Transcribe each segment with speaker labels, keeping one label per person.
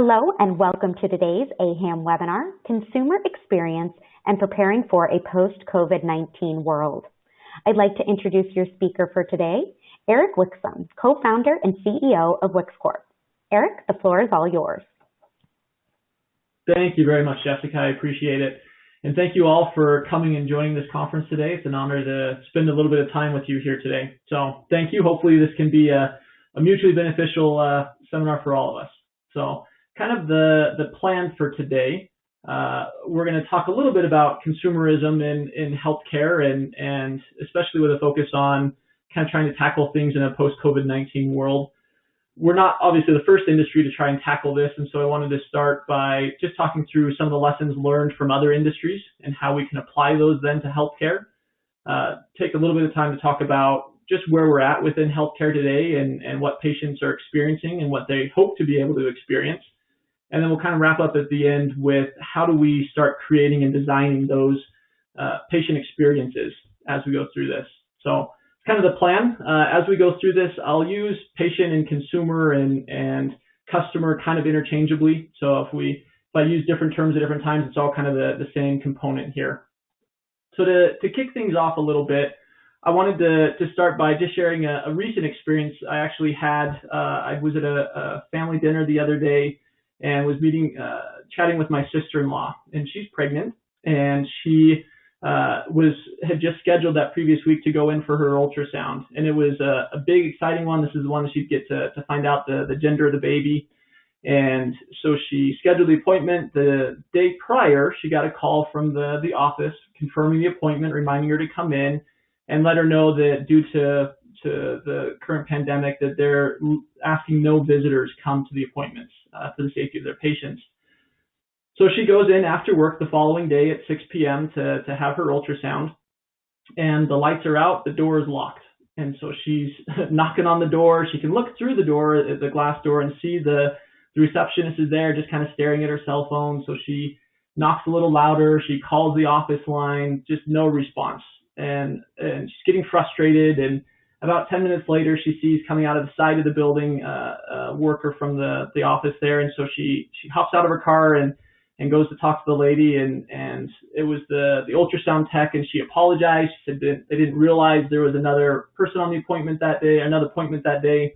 Speaker 1: Hello and welcome to today's AHAM webinar, Consumer Experience and Preparing for a Post-COVID-19 World. I'd like to introduce your speaker for today, Eric Wixom, co-founder and CEO of WixCorp. Eric, the floor is all yours.
Speaker 2: Thank you very much, Jessica. I appreciate it. And thank you all for coming and joining this conference today. It's an honor to spend a little bit of time with you here today. So thank you. Hopefully this can be a mutually beneficial seminar for all of us. So kind of the plan for today, we're going to talk a little bit about consumerism in healthcare and especially with a focus on kind of trying to tackle things in a post-COVID-19 world. We're not obviously the first industry to try and tackle this, and so I wanted to start by just talking through some of the lessons learned from other industries and how we can apply those then to healthcare. Take a little bit of time to talk about just where we're at within healthcare today and what patients are experiencing and what they hope to be able to experience. And then we'll kind of wrap up at the end with how do we start creating and designing those patient experiences as we go through this. So it's kind of the plan. As we go through this, I'll use patient and consumer and customer kind of interchangeably. So if I use different terms at different times, it's all kind of the same component here. So to kick things off a little bit, I wanted to start by just sharing a recent experience I actually had. I was at a family dinner the other day and was chatting with my sister-in-law, and she's pregnant, and she had just scheduled that previous week to go in for her ultrasound, and it was a big, exciting one. This is the one that she'd get to find out the gender of the baby, and so she scheduled the appointment. The day prior, she got a call from the office confirming the appointment, reminding her to come in, and let her know that due to the current pandemic that they're asking no visitors come to the appointments for the safety of their patients. So she goes in after work the following day at 6 p.m. to have her ultrasound, and the lights are out, the door is locked. And so she's knocking on the door. She can look through the door, the glass door, and see the receptionist is there just kind of staring at her cell phone. So she knocks a little louder. She calls the office line, just no response. And she's getting frustrated, and about 10 minutes later, she sees coming out of the side of the building a worker from the office there, and so she hops out of her car and goes to talk to the lady, and it was the ultrasound tech, and she apologized. She said that they didn't realize there was another person on the appointment that day, another appointment that day.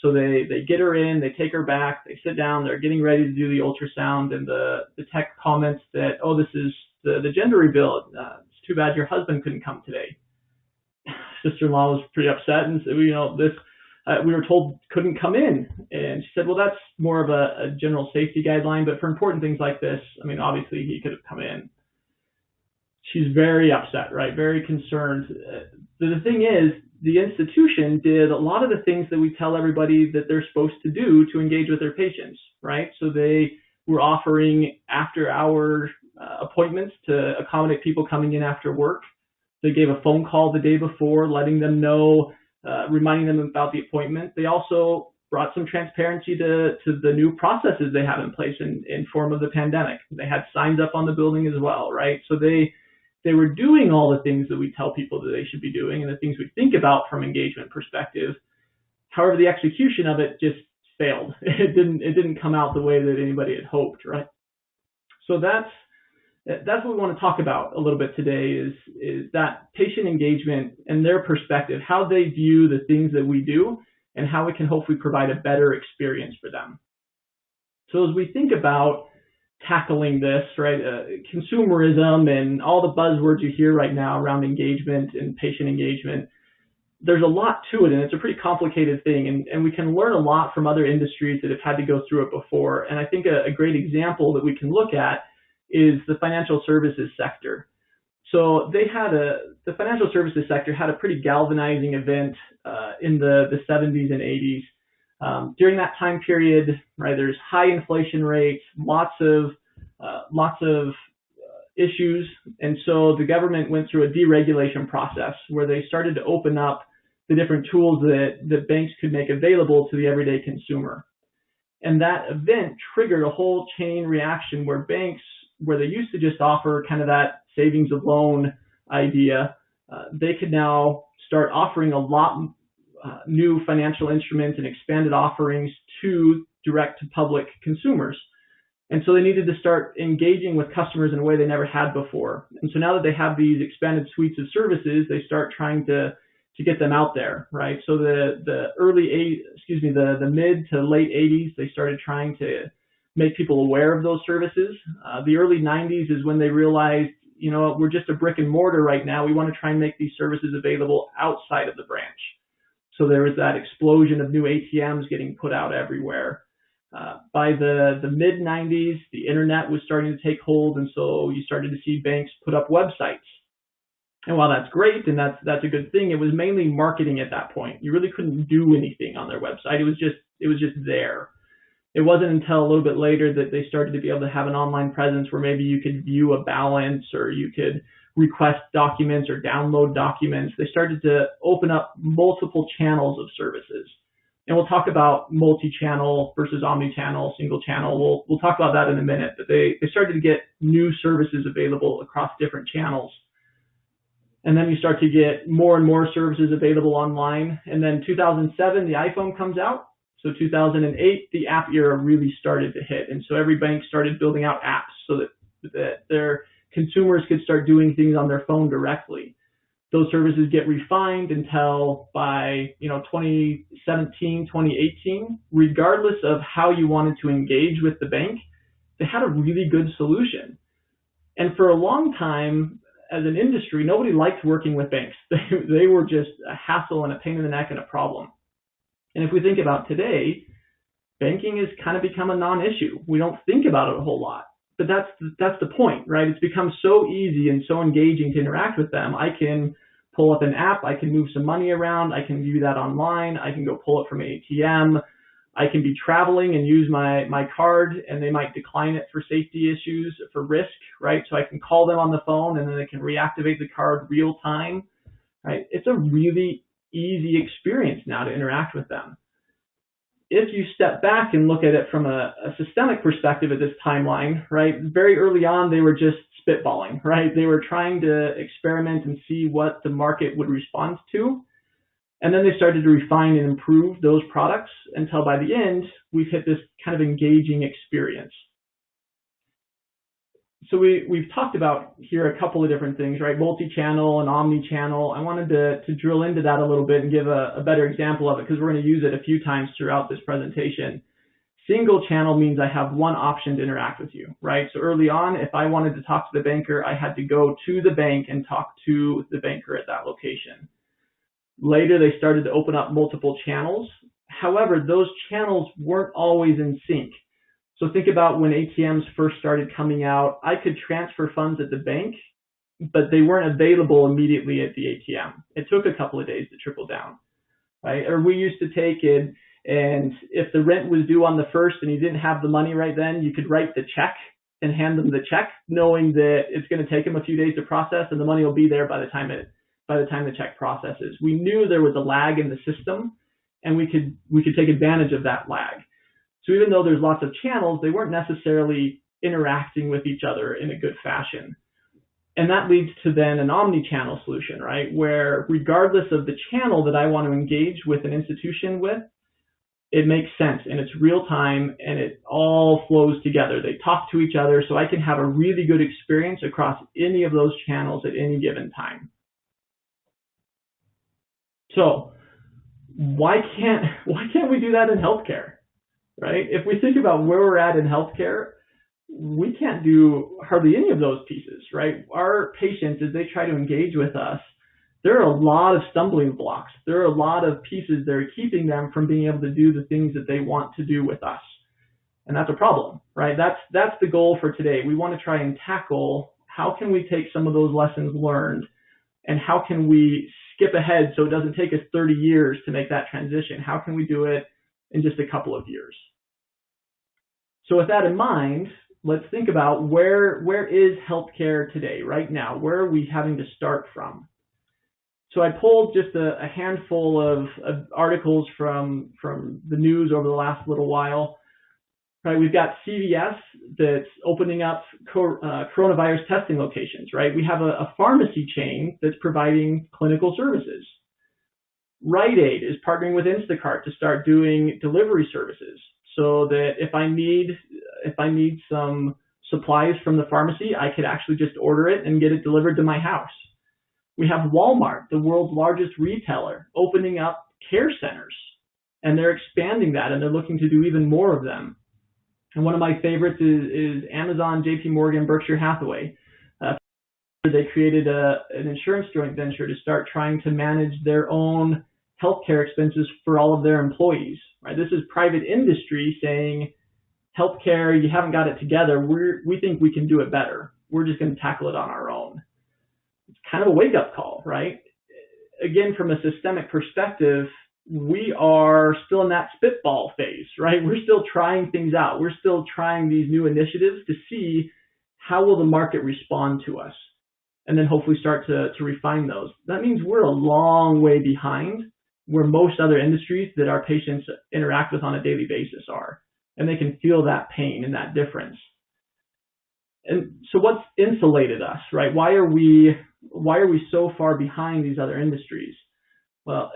Speaker 2: So they get her in, they take her back, they sit down, they're getting ready to do the ultrasound, and the tech comments that, oh, this is the gender reveal. It's too bad your husband couldn't come today. Sister-in-law was pretty upset and said, we were told couldn't come in. And she said, well, that's more of a general safety guideline, but for important things like this, I mean, obviously he could have come in. She's very upset, right? Very concerned. The thing is, the institution did a lot of the things that we tell everybody that they're supposed to do to engage with their patients, right? So they were offering after-hour appointments to accommodate people coming in after work. They gave a phone call the day before, letting them know, reminding them about the appointment. They also brought some transparency to the new processes they have in place in form of the pandemic. They had signs up on the building as well, right? So they were doing all the things that we tell people that they should be doing and the things we think about from engagement perspective. However, the execution of it just failed. It didn't come out the way that anybody had hoped, right? So that's what we want to talk about a little bit today is that patient engagement and their perspective, how they view the things that we do and how we can hopefully provide a better experience for them. So as we think about tackling this, right, consumerism and all the buzzwords you hear right now around engagement and patient engagement, there's a lot to it, and it's a pretty complicated thing, and we can learn a lot from other industries that have had to go through it before. And I think a great example that we can look at is the financial services sector. So the financial services sector had a pretty galvanizing event in the 70s and 80s. During that time period, right, there's high inflation rates, lots of issues, and so the government went through a deregulation process where they started to open up the different tools that banks could make available to the everyday consumer. And that event triggered a whole chain reaction where banks, where they used to just offer kind of that savings of loan idea, they could now start offering a lot new financial instruments and expanded offerings to direct to public consumers. And so they needed to start engaging with customers in a way they never had before. And so now that they have these expanded suites of services, they start trying to get them out there, right? So the mid to late 80s, they started trying to make people aware of those services. The early 90s is when they realized, we're just a brick and mortar right now. We want to try and make these services available outside of the branch. So there was that explosion of new ATMs getting put out everywhere. By the mid 90s, the internet was starting to take hold, and so you started to see banks put up websites. And while that's great and that's a good thing, it was mainly marketing at that point. You really couldn't do anything on their website. It was just there. It wasn't until a little bit later that they started to be able to have an online presence where maybe you could view a balance or you could request documents or download documents. They started to open up multiple channels of services. And we'll talk about multi-channel versus omni-channel, single channel. We'll talk about that in a minute. But they started to get new services available across different channels. And then you start to get more and more services available online. And then 2007, the iPhone comes out. So 2008, the app era really started to hit. And so every bank started building out apps so that their consumers could start doing things on their phone directly. Those services get refined until by 2017, 2018, regardless of how you wanted to engage with the bank, they had a really good solution. And for a long time, as an industry, nobody liked working with banks. They were just a hassle and a pain in the neck and a problem. And if we think about today, banking has kind of become a non-issue. We don't think about it a whole lot. But that's the point, right? It's become so easy and so engaging to interact with them. I can pull up an app, I can move some money around, I can view that online, I can go pull it from an ATM, I can be traveling and use my card and they might decline it for safety issues, for risk, right? So I can call them on the phone and then they can reactivate the card real time, right? It's a really easy experience now to interact with them. If you step back and look at it from a systemic perspective at this timeline, right, very early on, they were just spitballing, right? They were trying to experiment and see what the market would respond to. And then they started to refine and improve those products until by the end, we've hit this kind of engaging experience. So we've talked about here a couple of different things, right? Multi-channel and omni-channel. I wanted to drill into that a little bit and give a better example of it because we're going to use it a few times throughout this presentation. Single channel means I have one option to interact with you, right? So early on, if I wanted to talk to the banker, I had to go to the bank and talk to the banker at that location. Later, they started to open up multiple channels. However, those channels weren't always in sync. So think about when ATMs first started coming out, I could transfer funds at the bank, but they weren't available immediately at the ATM. It took a couple of days to trickle down, right? Or we used to take it, and if the rent was due on the 1st and you didn't have the money right then, you could write the check and hand them the check, knowing that it's going to take them a few days to process and the money will be there by the time the check processes. We knew there was a lag in the system, and we could take advantage of that lag. So even though there's lots of channels, they weren't necessarily interacting with each other in a good fashion. And that leads to then an omni-channel solution, right? Where regardless of the channel that I want to engage with an institution with, it makes sense and it's real time and it all flows together. They talk to each other so I can have a really good experience across any of those channels at any given time. So why can't we do that in healthcare? Right? If we think about where we're at in healthcare, we can't do hardly any of those pieces, right? Our patients, as they try to engage with us, there are a lot of stumbling blocks. There are a lot of pieces that are keeping them from being able to do the things that they want to do with us. And that's a problem, right? That's the goal for today. We want to try and tackle how can we take some of those lessons learned and how can we skip ahead so it doesn't take us 30 years to make that transition? How can we do it in just a couple of years? So with that in mind, let's think about where is healthcare today, right now? Where are we having to start from? So I pulled just a handful of articles from the news over the last little while. Right, we've got CVS that's opening up coronavirus testing locations, right? We have a pharmacy chain that's providing clinical services. Rite Aid is partnering with Instacart to start doing delivery services. so that if I need some supplies from the pharmacy, I could actually just order it and get it delivered to my house. We have Walmart, the world's largest retailer, opening up care centers, and they're expanding that, and they're looking to do even more of them. And one of my favorites is Amazon, JP Morgan, Berkshire Hathaway. They created an insurance joint venture to start trying to manage their own healthcare expenses for all of their employees. Right? This is private industry saying, healthcare, you haven't got it together. We think we can do it better. We're just going to tackle it on our own. It's kind of a wake-up call, right? Again, from a systemic perspective, we are still in that spitball phase, right? We're still trying things out. We're still trying these new initiatives to see how will the market respond to us, and then hopefully start to refine those. That means we're a long way behind where most other industries that our patients interact with on a daily basis are, and they can feel that pain and that difference. And so what's insulated us, right? Why are we so far behind these other industries? Well,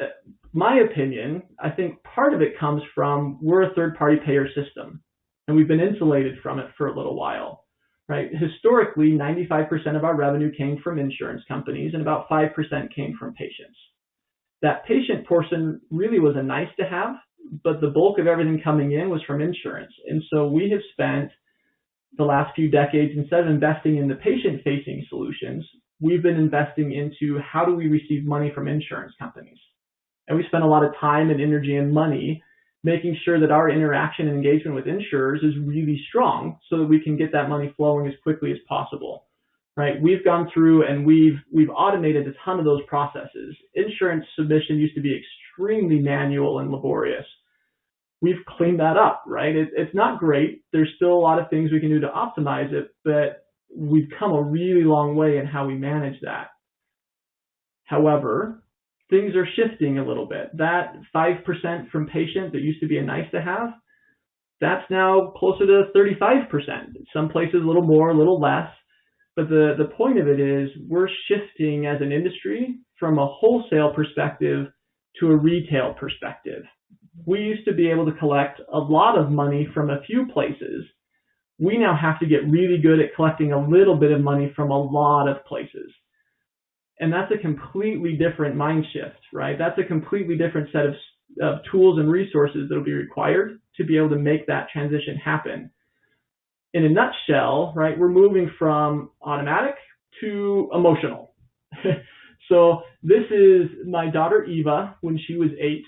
Speaker 2: my opinion, I think part of it comes from we're a third-party payer system, and we've been insulated from it for a little while, right? Historically, 95% of our revenue came from insurance companies, and about 5% came from patients. That patient portion really was a nice to have, but the bulk of everything coming in was from insurance. And so we have spent the last few decades, instead of investing in the patient-facing solutions, we've been investing into how do we receive money from insurance companies. And we spend a lot of time and energy and money making sure that our interaction and engagement with insurers is really strong so that we can get that money flowing as quickly as possible, right? We've gone through and we've automated a ton of those processes. Insurance submission used to be extremely manual and laborious. We've cleaned that up, right? It's not great. There's still a lot of things we can do to optimize it, but we've come a really long way in how we manage that. However, things are shifting a little bit. That 5% from patient that used to be a nice to have, that's now closer to 35%. Some places a little more, a little less. But the point of it is we're shifting as an industry from a wholesale perspective to a retail perspective. We used to be able to collect a lot of money from a few places. We now have to get really good at collecting a little bit of money from a lot of places. And that's a completely different mind shift, right? That's a completely different set of tools and resources that will be required to be able to make that transition happen. In a nutshell, right, we're moving from automatic to emotional. So this is my daughter Eva when she was 8.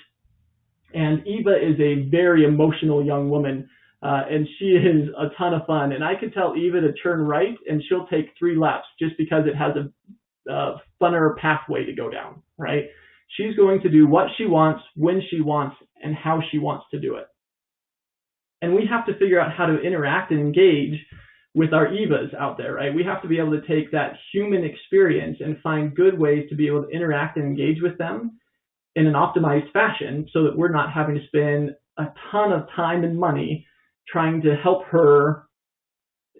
Speaker 2: And Eva is a very emotional young woman, and she is a ton of fun. And I could tell Eva to turn right, and she'll take 3 laps just because it has a funner pathway to go down, right? She's going to do what she wants, when she wants, and how she wants to do it. And we have to figure out how to interact and engage with our Evas out there, right? We have to be able to take that human experience and find good ways to be able to interact and engage with them in an optimized fashion so that we're not having to spend a ton of time and money trying to help her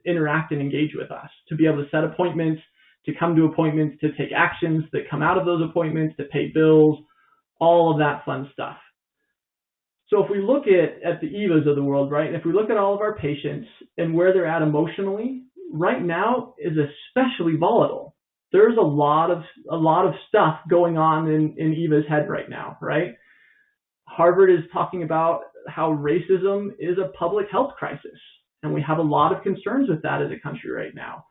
Speaker 2: interact and engage with us, to be able to set appointments, to come to appointments, to take actions that come out of those appointments, to pay bills, all of that fun stuff. So if we look at the Evas of the world, right, and if we look at all of our patients and where they're at emotionally, right now is especially volatile. There's a lot of stuff going on in Eva's head right now, right? Harvard is talking about how racism is a public health crisis, and we have a lot of concerns with that as a country right now.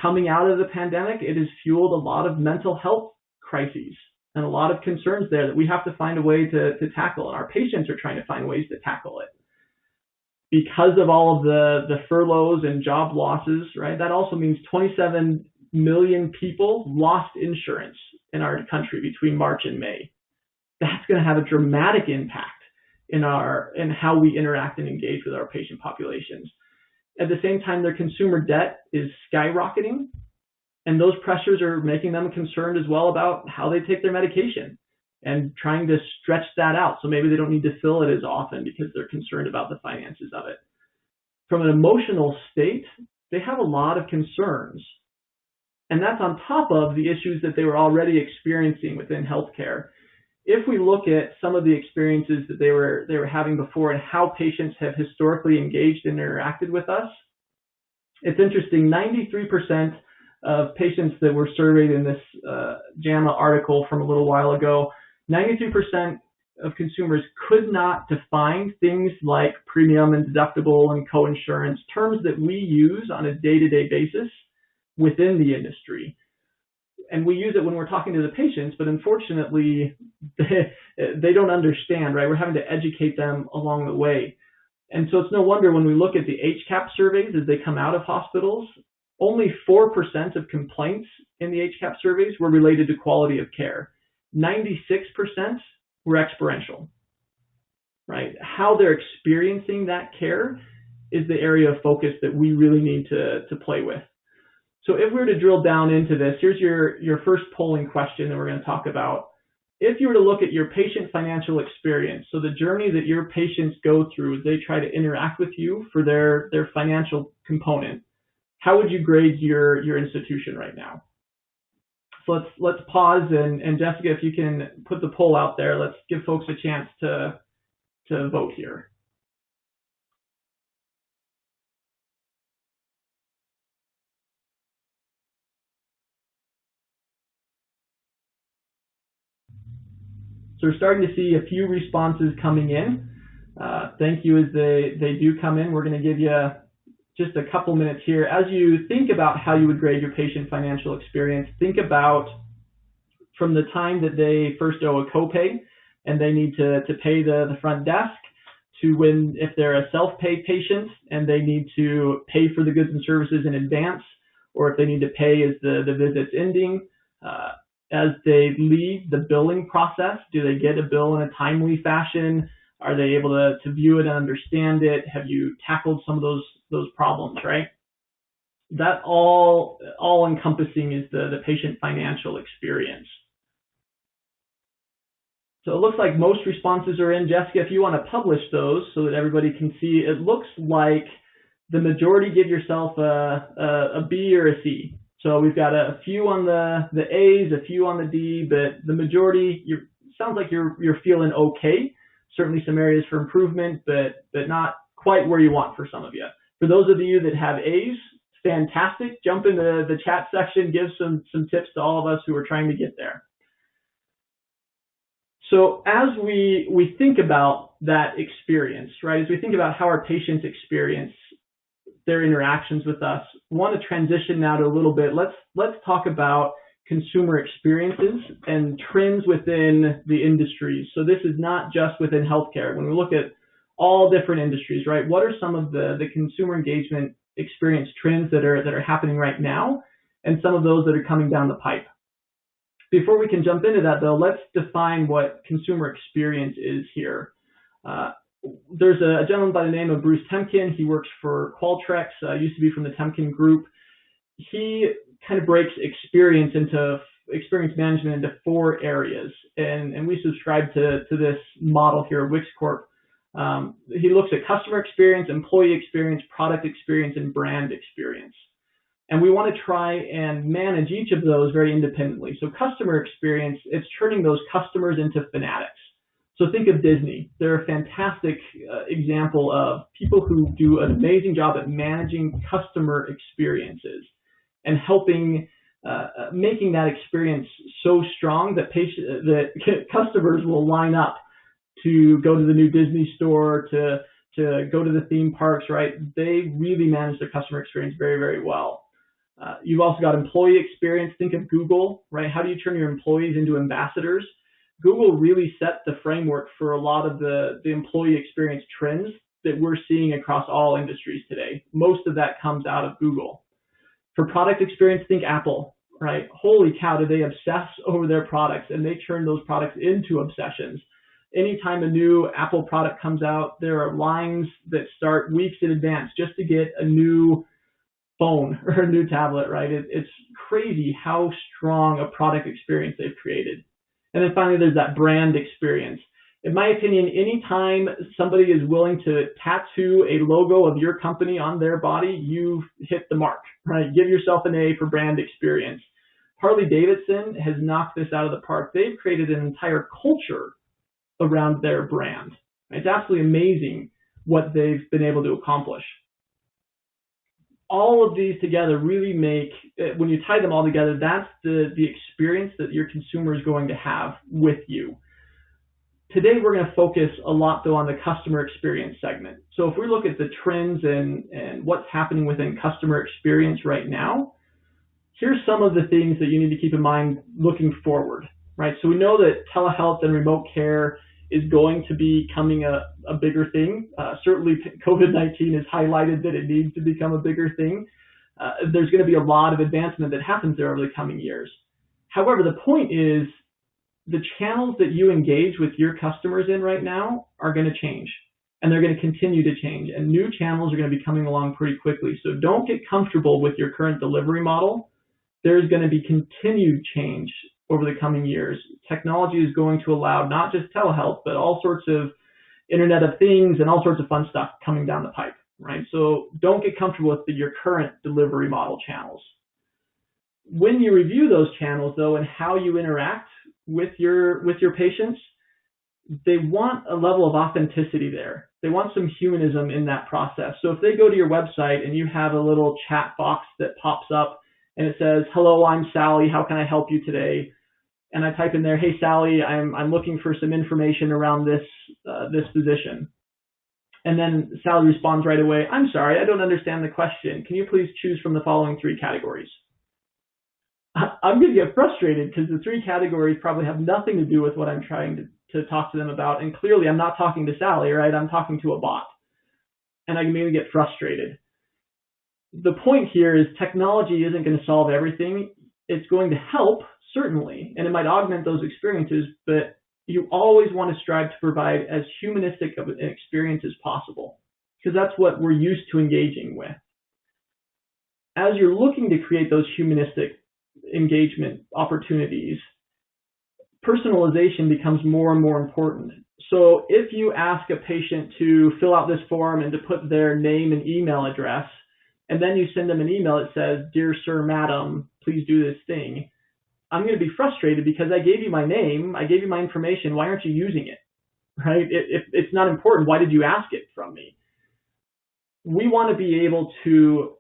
Speaker 2: Coming out of the pandemic, it has fueled a lot of mental health crises and a lot of concerns there that we have to find a way to tackle, and our patients are trying to find ways to tackle it. Because of all of the furloughs and job losses, right, that also means 27 million people lost insurance in our country between March and May. That's going to have a dramatic impact in how we interact and engage with our patient populations. At the same time, their consumer debt is skyrocketing, and those pressures are making them concerned as well about how they take their medication and trying to stretch that out. So maybe they don't need to fill it as often because they're concerned about the finances of it. From an emotional state, they have a lot of concerns. And that's on top of the issues that they were already experiencing within healthcare. if we look at some of the experiences that they were having before and how patients have historically engaged and interacted with us, it's interesting. 93% of patients that were surveyed in this JAMA article from a little while ago, 93% of consumers could not define things like premium and deductible and coinsurance, terms that we use on a day-to-day basis within the industry. And we use it when we're talking to the patients, but unfortunately, they don't understand, right? We're having to educate them along the way. And so it's no wonder when we look at the HCAP surveys as they come out of hospitals, only 4% of complaints in the HCAP surveys were related to quality of care. 96% were experiential, right? How they're experiencing that care is the area of focus that we really need to play with. So if we were to drill down into this, here's your first polling question that we're going to talk about. If you were to look at your patient financial experience, so the journey that your patients go through as they try to interact with you for their financial component, how would you grade your institution right now? So let's pause, and Jessica, if you can put the poll out there, let's give folks a chance to vote here. So we're starting to see a few responses coming in. Thank you as they do come in. We're going to give you just a couple minutes here. As you think about how you would grade your patient financial experience, think about from the time that they first owe a copay and they need to pay the front desk, to when, if they're a self-pay patient and they need to pay for the goods and services in advance, or if they need to pay as the visit's ending. As they leave the billing process, do they get a bill in a timely fashion? Are they able to view it and understand it? Have you tackled some of those problems, right? That all encompassing is the patient financial experience. So it looks like most responses are in. Jessica, if you want to publish those so that everybody can see, it looks like the majority give yourself a B or a C. So we've got a few on the A's, a few on the D, but the majority, sounds like you're feeling okay. Certainly some areas for improvement, but not quite where you want for some of you. For those of you that have A's, fantastic. Jump in the chat section, give some tips to all of us who are trying to get there. So as we think about that experience, right, as we think about how our patients experience their interactions with us, I want to transition now to a little bit. Let's talk about consumer experiences and trends within the industries. So this is not just within healthcare. When we look at all different industries, right, what are some of the consumer engagement experience trends that are happening right now, and some of those that are coming down the pipe? Before we can jump into that, though, let's define what consumer experience is here. There's a gentleman by the name of Bruce Temkin. He works for Qualtrics, used to be from the Temkin Group. He kind of breaks experience management into 4 areas, and we subscribe to this model here at WixCorp. He looks at customer experience, employee experience, product experience, and brand experience. And we want to try and manage each of those very independently. So customer experience, it's turning those customers into fanatics. So think of Disney. They're a fantastic example of people who do an amazing job at managing customer experiences and helping making that experience so strong that customers will line up to go to the new Disney store, to go to the theme parks, right? They really manage their customer experience very, very well. You've also got employee experience. Think of Google, right? How do you turn your employees into ambassadors? Google really set the framework for a lot of the employee experience trends that we're seeing across all industries today. Most of that comes out of Google. For product experience, think Apple, right? Holy cow, do they obsess over their products, and they turn those products into obsessions. Anytime a new Apple product comes out, there are lines that start weeks in advance just to get a new phone or a new tablet, right? It's crazy how strong a product experience they've created. And then finally, there's that brand experience. In my opinion, anytime somebody is willing to tattoo a logo of your company on their body, you've hit the mark, right? Give yourself an A for brand experience. Harley-Davidson has knocked this out of the park. They've created an entire culture around their brand. It's absolutely amazing what they've been able to accomplish. All of these together really make, when you tie them all together, that's the experience that your consumer is going to have with you. Today, we're going to focus a lot, though, on the customer experience segment. So if we look at the trends and what's happening within customer experience right now, here's some of the things that you need to keep in mind looking forward, right? So we know that telehealth and remote care is going to be becoming a bigger thing. Certainly, COVID-19 has highlighted that it needs to become a bigger thing. There's going to be a lot of advancement that happens there over the coming years. However, the point is the channels that you engage with your customers in right now are going to change, and they're going to continue to change, and new channels are going to be coming along pretty quickly. So don't get comfortable with your current delivery model. There's going to be continued change over the coming years. Technology is going to allow not just telehealth, but all sorts of Internet of Things and all sorts of fun stuff coming down the pipe, right? So don't get comfortable with your current delivery model channels. When you review those channels, though, and how you interact with your patients, they want a level of authenticity there. They want some humanism in that process. So if they go to your website and you have a little chat box that pops up and it says, "Hello, I'm Sally. How can I help you today?" And I type in there, "Hey, Sally, I'm looking for some information around this position." And then Sally responds right away, "I'm sorry, I don't understand the question. Can you please choose from the following 3 categories?" I'm going to get frustrated because the 3 categories probably have nothing to do with what I'm trying to talk to them about. And clearly, I'm not talking to Sally, right? I'm talking to a bot. And I can maybe get frustrated. The point here is technology isn't going to solve everything. It's going to help, certainly, and it might augment those experiences, but you always want to strive to provide as humanistic of an experience as possible, because that's what we're used to engaging with. As you're looking to create those humanistic engagement opportunities, personalization becomes more and more important. So if you ask a patient to fill out this form and to put their name and email address, and then you send them an email that says, "Dear sir, madam, please do this thing," I'm going to be frustrated because I gave you my name, I gave you my information, why aren't you using it, right? If it's not important, why did you ask it from me? We want to be able to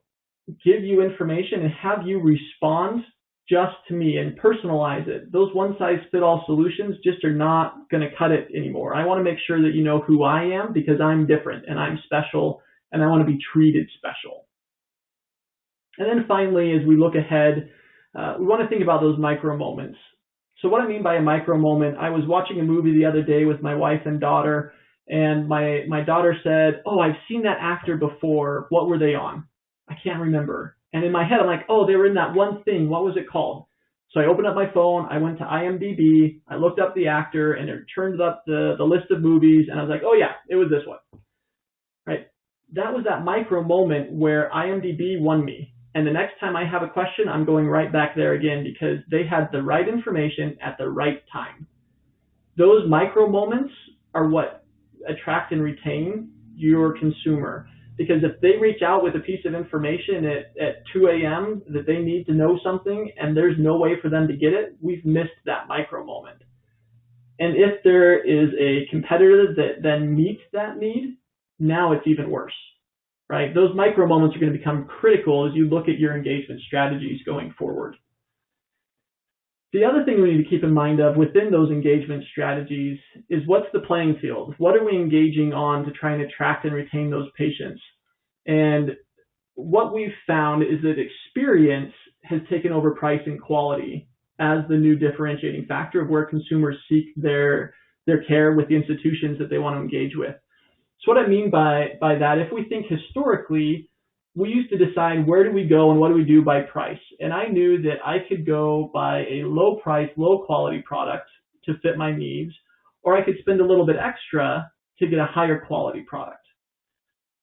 Speaker 2: give you information and have you respond just to me and personalize it. Those one-size-fits-all solutions just are not going to cut it anymore. I want to make sure that you know who I am because I'm different and I'm special and I want to be treated special. And then finally, as we look ahead, we want to think about those micro moments. So what I mean by a micro moment, I was watching a movie the other day with my wife and daughter, and my daughter said, "Oh, I've seen that actor before. What were they on? I can't remember." And in my head, I'm like, "Oh, they were in that one thing. What was it called?" So I opened up my phone, I went to IMDb, I looked up the actor, and it turned up the list of movies, and I was like, "Oh yeah, it was this one." Right? That was that micro moment where IMDb won me. And the next time I have a question, I'm going right back there again because they had the right information at the right time. Those micro moments are what attract and retain your consumer. Because if they reach out with a piece of information at 2 a.m. that they need to know something and there's no way for them to get it, we've missed that micro moment. And if there is a competitor that then meets that need, now it's even worse. Right? Those micro moments are going to become critical as you look at your engagement strategies going forward. The other thing we need to keep in mind of within those engagement strategies is what's the playing field? What are we engaging on to try and attract and retain those patients? And what we've found is that experience has taken over price and quality as the new differentiating factor of where consumers seek their care with the institutions that they want to engage with. So what I mean by that, if we think historically, we used to decide where do we go and what do we do by price. And I knew that I could go buy a low price, low quality product to fit my needs, or I could spend a little bit extra to get a higher quality product.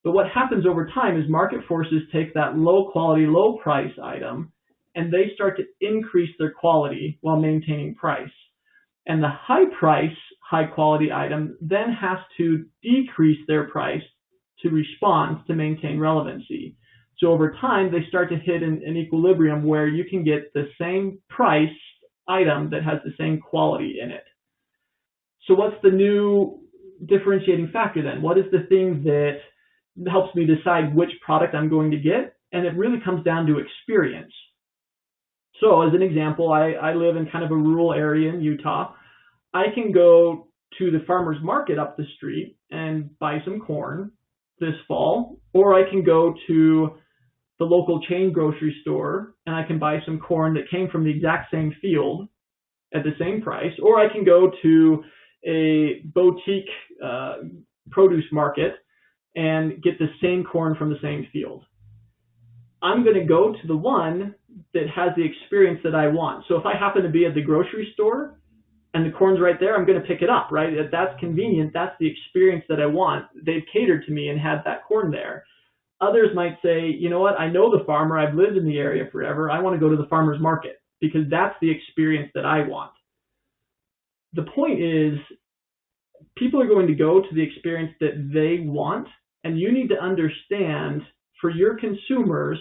Speaker 2: But what happens over time is market forces take that low quality, low price item and they start to increase their quality while maintaining price. And the high price, high quality item then has to decrease their price to respond to maintain relevancy. So over time, they start to hit an equilibrium where you can get the same price item that has the same quality in it. So what's the new differentiating factor then? What is the thing that helps me decide which product I'm going to get? And it really comes down to experience. So as an example, I live in kind of a rural area in Utah. I can go to the farmer's market up the street and buy some corn this fall, or I can go to the local chain grocery store and I can buy some corn that came from the exact same field at the same price, or I can go to a boutique produce market and get the same corn from the same field. I'm going to go to the one that has the experience that I want. So if I happen to be at the grocery store and the corn's right there, I'm going to pick it up, right? If that's convenient, that's the experience that I want. They've catered to me and had that corn there. Others might say, you know what, I know the farmer, I've lived in the area forever, I want to go to the farmer's market because that's the experience that I want. The point is, people are going to go to the experience that they want, and you need to understand for your consumers,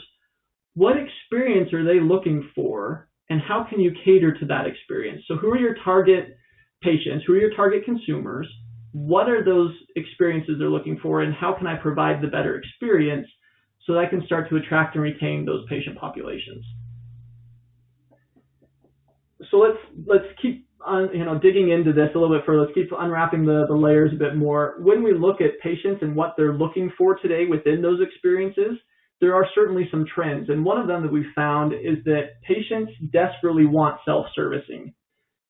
Speaker 2: what experience are they looking for and how can you cater to that experience? So who are your target patients? Who are your target consumers? What are those experiences they're looking for and how can I provide the better experience so that I can start to attract and retain those patient populations? So let's keep digging into this a little bit further. Let's keep unwrapping the layers a bit more. When we look at patients and what they're looking for today within those experiences, there are certainly some trends. And one of them that we've found is that patients desperately want self-servicing,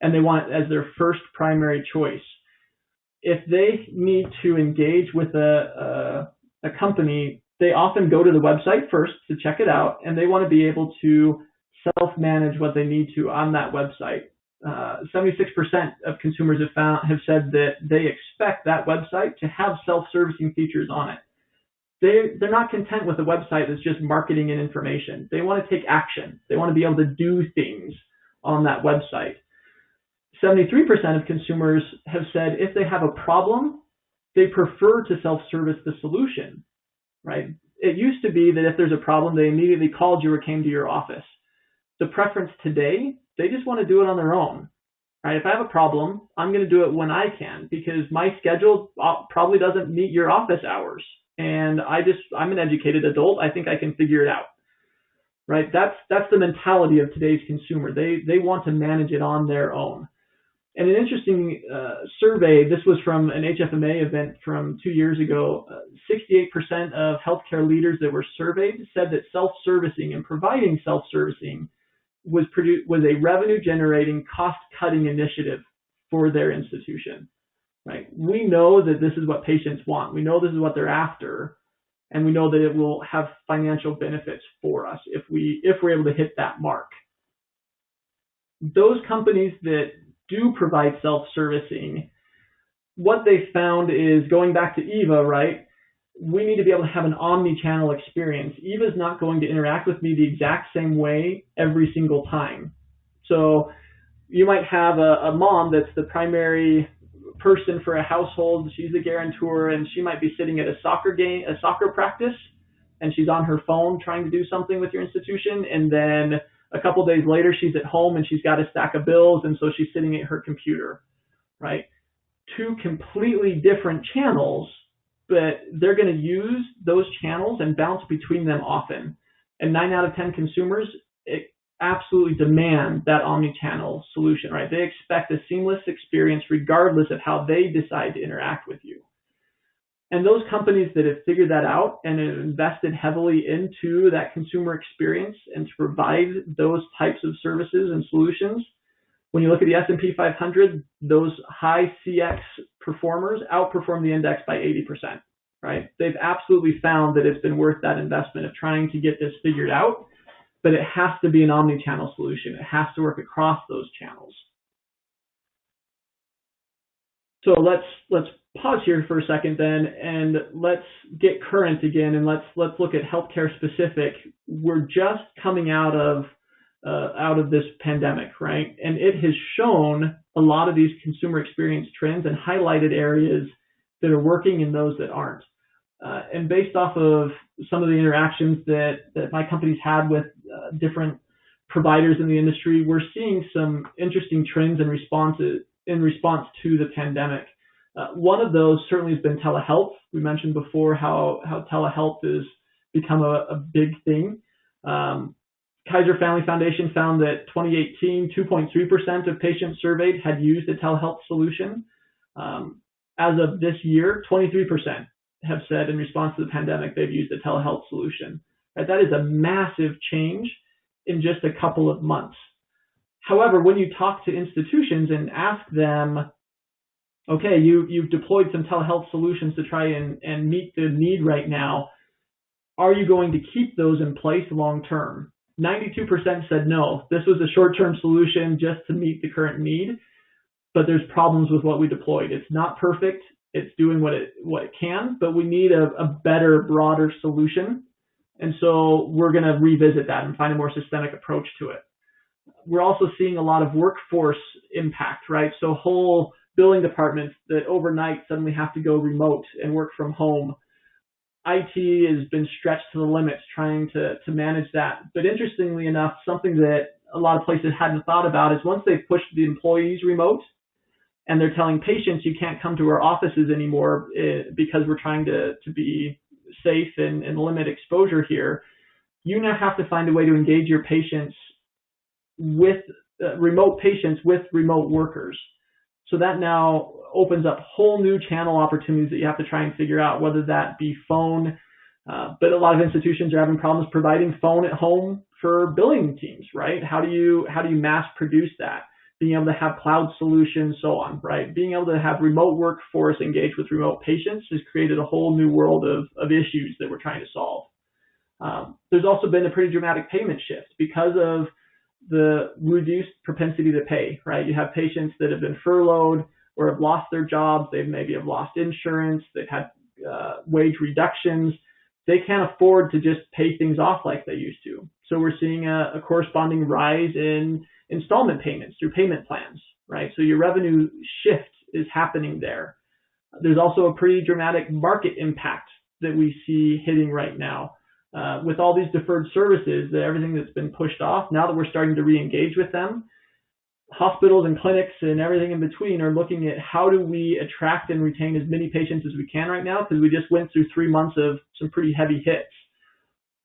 Speaker 2: and they want it as their first primary choice. If they need to engage with a company, they often go to the website first to check it out, and they want to be able to self-manage what they need to on that website. 76% of consumers have said that they expect that website to have self-servicing features on it. They're not content with a website that's just marketing and information. They want to take action. They want to be able to do things on that website. 73% of consumers have said if they have a problem, they prefer to self-service the solution, right? It used to be that if there's a problem, they immediately called you or came to your office. The preference today, they just want to do it on their own, right? If I have a problem, I'm going to do it when I can because my schedule probably doesn't meet your office hours. And I'm an educated adult. I think I can figure it out, right? That's the mentality of today's consumer. They want to manage it on their own. And an interesting survey, this was from an HFMA event from 2 years ago, 68% of healthcare leaders that were surveyed said that self-servicing and providing self-servicing was a revenue-generating, cost-cutting initiative for their institution. Right? We know that this is what patients want. We know this is what they're after, and we know that it will have financial benefits for us if we're able to hit that mark. Those companies that do provide self-servicing, what they found is going back to Eva, right? We need to be able to have an omni-channel experience. Eva's not going to interact with me the exact same way every single time. So you might have a mom that's the primary person for a household. She's the guarantor, and she might be sitting at a soccer practice, and she's on her phone trying to do something with your institution. And then a couple days later, she's at home and she's got a stack of bills, and so she's sitting at her computer, right? Two completely different channels, but they're going to use those channels and bounce between them often. And 9 out of 10 consumers absolutely demand that omni-channel solution, right? They expect a seamless experience regardless of how they decide to interact with you. And those companies that have figured that out and have invested heavily into that consumer experience and to provide those types of services and solutions, when you look at the S&P 500, those high CX performers outperform the index by 80%, right? They've absolutely found that it's been worth that investment of trying to get this figured out. But it has to be an omni-channel solution. It has to work across those channels. So let's pause here for a second then, and let's get current again, and let's look at healthcare specific. We're just coming out of this pandemic, right? And it has shown a lot of these consumer experience trends and highlighted areas that are working and those that aren't. And based off of some of the interactions that my company's had with different providers in the industry, we're seeing some interesting trends and responses in response to the pandemic. One of those certainly has been telehealth. We mentioned before how telehealth has become a big thing. Kaiser Family Foundation found that 2018, 2.3% of patients surveyed had used a telehealth solution. As of this year, 23% have said in response to the pandemic they've used a telehealth solution. Right? That is a massive change in just a couple of months. However, when you talk to institutions and ask them, okay, you've deployed some telehealth solutions to try and meet the need right now, are you going to keep those in place long term? 92% said no. This was a short-term solution just to meet the current need, but there's problems with what we deployed. It's not perfect. It's doing what it can, but we need a better, broader solution. And so we're going to revisit that and find a more systemic approach to it. We're also seeing a lot of workforce impact, right? So whole billing departments that overnight suddenly have to go remote and work from home. IT has been stretched to the limits trying to manage that. But interestingly enough, something that a lot of places hadn't thought about is once they've pushed the employees remote and they're telling patients you can't come to our offices anymore because we're trying to be safe and limit exposure here, you now have to find a way to engage your patients with remote workers. So that now opens up whole new channel opportunities that you have to try and figure out, whether that be phone, but a lot of institutions are having problems providing phone at home for billing teams, right? How do you mass produce that? Being able to have cloud solutions, so on, right? Being able to have remote workforce engage with remote patients has created a whole new world of issues that we're trying to solve. There's also been a pretty dramatic payment shift because of the reduced propensity to pay, right? You have patients that have been furloughed or have lost their jobs. They maybe have lost insurance. They've had wage reductions. They can't afford to just pay things off like they used to. So we're seeing a corresponding rise in installment payments through payment plans, right? So your revenue shift is happening there. There's also a pretty dramatic market impact that we see hitting right now. With all these deferred services, everything that's been pushed off, now that we're starting to re-engage with them, hospitals and clinics and everything in between are looking at how do we attract and retain as many patients as we can right now, because we just went through 3 months of some pretty heavy hits.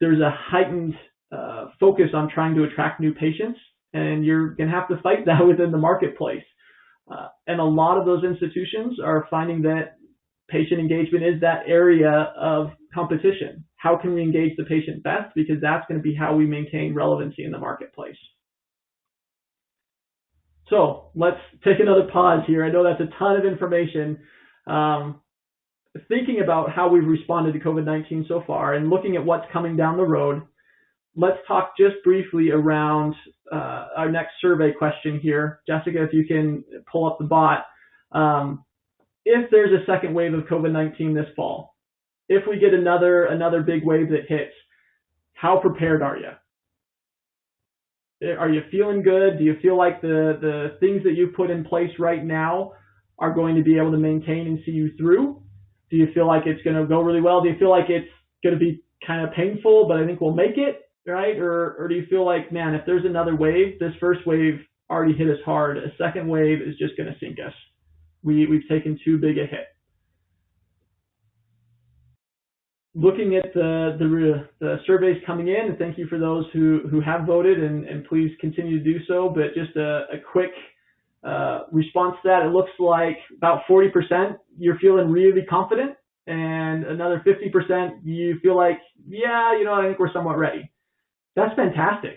Speaker 2: There's a heightened focus on trying to attract new patients, and you're going to have to fight that within the marketplace. And a lot of those institutions are finding that patient engagement is that area of competition. How can we engage the patient best? Because that's going to be how we maintain relevancy in the marketplace. So let's take another pause here. I know that's a ton of information. Thinking about how we've responded to COVID-19 so far and looking at what's coming down the road, let's talk just briefly around our next survey question here. Jessica, if you can pull up the bot. If there's a second wave of COVID-19 this fall, if we get another big wave that hits, how prepared are you? Are you feeling good? Do you feel like the things that you put in place right now are going to be able to maintain and see you through? Do you feel like it's going to go really well? Do you feel like it's going to be kind of painful, but I think we'll make it, right? Or do you feel like, man, if there's another wave, this first wave already hit us hard. A second wave is just going to sink us. We've taken too big a hit. Looking at the surveys coming in, and thank you for those who have voted, and please continue to do so, but just a quick response to that, it looks like about 40% you're feeling really confident, and another 50% you feel like, yeah, I think we're somewhat ready. That's fantastic.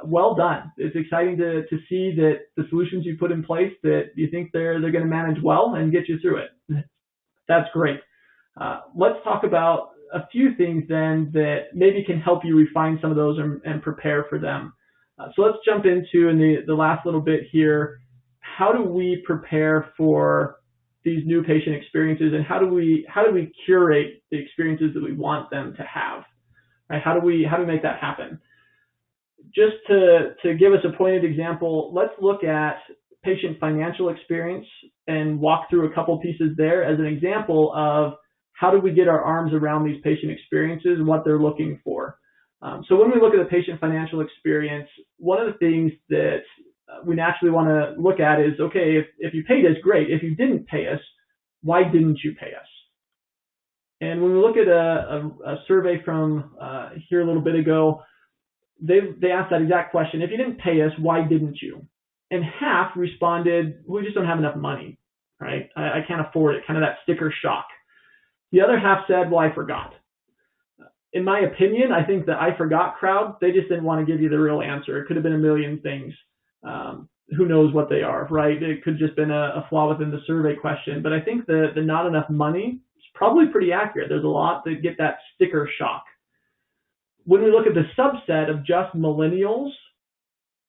Speaker 2: Well done. It's exciting to see that the solutions you put in place, that you think they're going to manage well and get you through it. That's great. Let's talk about a few things then that maybe can help you refine some of those and prepare for them. So let's jump into, in the last little bit here, how do we prepare for these new patient experiences, and how do we curate the experiences that we want them to have? Right? How do we make that happen? Just to give us a pointed example, let's look at patient financial experience and walk through a couple pieces there as an example of how do we get our arms around these patient experiences and what they're looking for? So when we look at the patient financial experience, one of the things that we naturally want to look at is, okay, if you paid us, great. If you didn't pay us, why didn't you pay us? And when we look at a survey from here a little bit ago, they asked that exact question. If you didn't pay us, why didn't you? And half responded, we just don't have enough money, right? I can't afford it, kind of that sticker shock. The other half said, well, I forgot. In my opinion, I think the I forgot crowd, they just didn't want to give you the real answer. It could have been a million things. Who knows what they are, right? It could have just been a flaw within the survey question. But I think the not enough money is probably pretty accurate. There's a lot that get that sticker shock. When we look at the subset of just millennials,